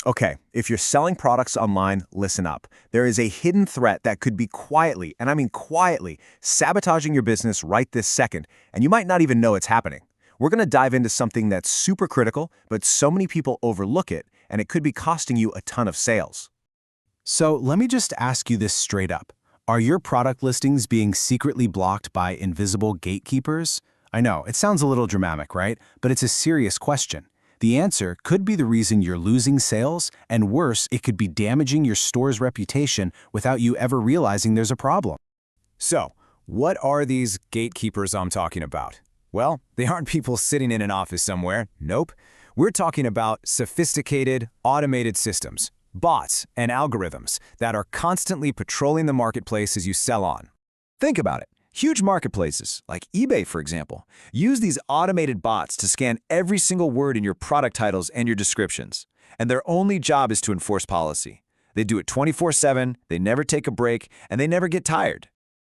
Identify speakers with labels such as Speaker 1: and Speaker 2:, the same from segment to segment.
Speaker 1: Okay, if you're selling products online, listen up. There is a hidden threat that could be quietly, and I mean quietly, sabotaging your business right this second, and you might not even know it's happening. We're going to dive into something that's super critical, but so many people overlook it, and it could be costing you a ton of sales.
Speaker 2: So let me just ask you this straight up. Are your product listings being secretly blocked by invisible gatekeepers? I know, it sounds a little dramatic, right? But it's a serious question. The answer could be the reason you're losing sales, and worse, it could be damaging your store's reputation without you ever realizing there's a problem.
Speaker 3: So, what are these gatekeepers I'm talking about? Well, they aren't people sitting in an office somewhere. Nope. We're talking about sophisticated, automated systems, bots, and algorithms that are constantly patrolling the marketplace as you sell on. Think about it. Huge marketplaces, like eBay for example, use these automated bots to scan every single word in your product titles and your descriptions. And their only job is to enforce policy. They do it 24/7, they never take a break, and they never get tired.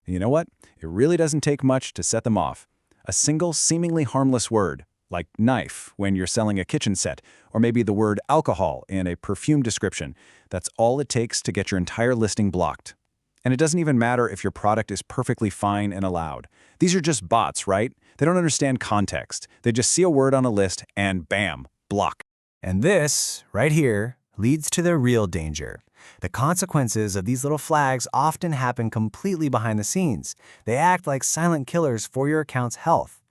Speaker 3: And you know what? It really doesn't take much to set them off. A single seemingly harmless word, like knife when you're selling a kitchen set, or maybe the word alcohol in a perfume description. That's all it takes to get your entire listing blocked. And it doesn't even matter if your product is perfectly fine and allowed. These are just bots, right? They don't understand context. They just see a word on a list and bam, block.
Speaker 2: And this, right here, leads to the real danger. The consequences of these little flags often happen completely behind the scenes. They act like silent killers for your account's health.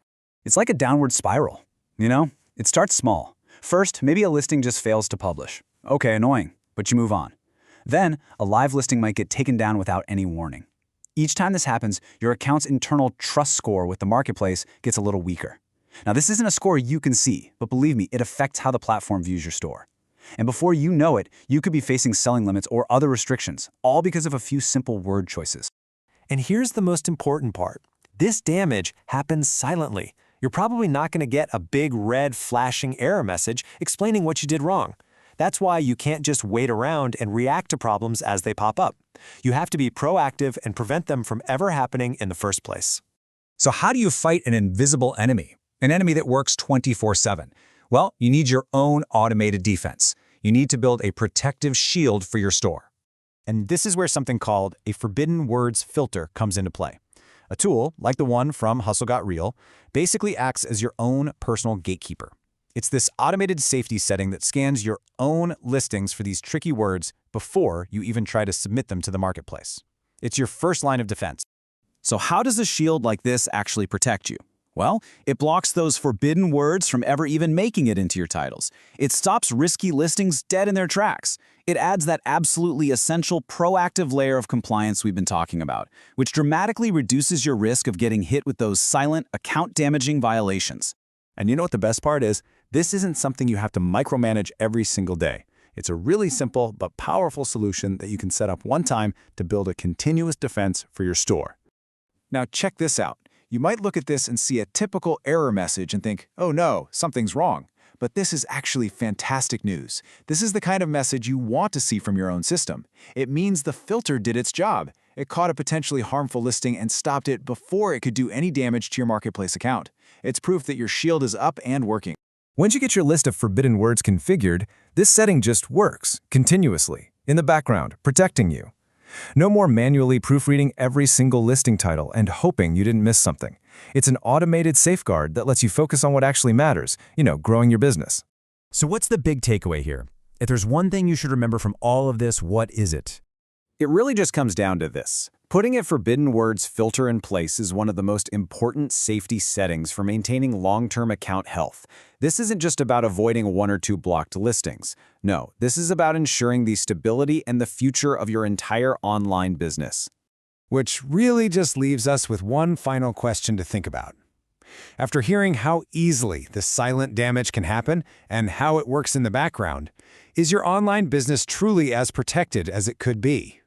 Speaker 4: It's like a downward spiral, you know? It starts small. First, maybe a listing just fails to publish. Okay, annoying, but you move on. Then, a live listing might get taken down without any warning. Each time this happens, your account's internal trust score with the marketplace gets a little weaker. Now, this isn't a score you can see, but believe me, it affects how the platform views your store. And before you know it, you could be facing selling limits or other restrictions, all because of a few simple word choices.
Speaker 5: And here's the most important part. This damage happens silently. You're probably not going to get a big red flashing error message explaining what you did wrong. That's why you can't just wait around and react to problems as they pop up. You have to be proactive and prevent them from ever happening in the first place.
Speaker 3: So how do you fight an invisible enemy? An enemy that works 24/7? Well, you need your own automated defense. You need to build a protective shield for your store. And this is where something called a forbidden words filter comes into play. A tool, like the one from Hustle Got Real, basically acts as your own personal gatekeeper. It's this automated safety setting that scans your own listings for these tricky words before you even try to submit them to the marketplace. It's your first line of defense. So how does a shield like this actually protect you? Well, it blocks those forbidden words from ever even making it into your titles. It stops risky listings dead in their tracks. It adds that absolutely essential proactive layer of compliance we've been talking about, which dramatically reduces your risk of getting hit with those silent, account-damaging violations. And you know what the best part is? This isn't something you have to micromanage every single day. It's a really simple but powerful solution that you can set up one time to build a continuous defense for your store. Now check this out. You might look at this and see a typical error message and think, oh no, something's wrong. But this is actually fantastic news. This is the kind of message you want to see from your own system. It means the filter did its job. It caught a potentially harmful listing and stopped it before it could do any damage to your marketplace account. It's proof that your shield is up and working.
Speaker 1: Once you get your list of forbidden words configured, this setting just works continuously in the background, protecting you. No more manually proofreading every single listing title and hoping you didn't miss something. It's an automated safeguard that lets you focus on what actually matters, growing your business.
Speaker 5: So what's the big takeaway here? If there's one thing you should remember from all of this, what is it?
Speaker 3: It really just comes down to this. Putting a forbidden words filter in place is one of the most important safety settings for maintaining long-term account health. This isn't just about avoiding one or two blocked listings. No, this is about ensuring the stability and the future of your entire online business.
Speaker 1: Which really just leaves us with one final question to think about. After hearing how easily the silent damage can happen and how it works in the background, is your online business truly as protected as it could be?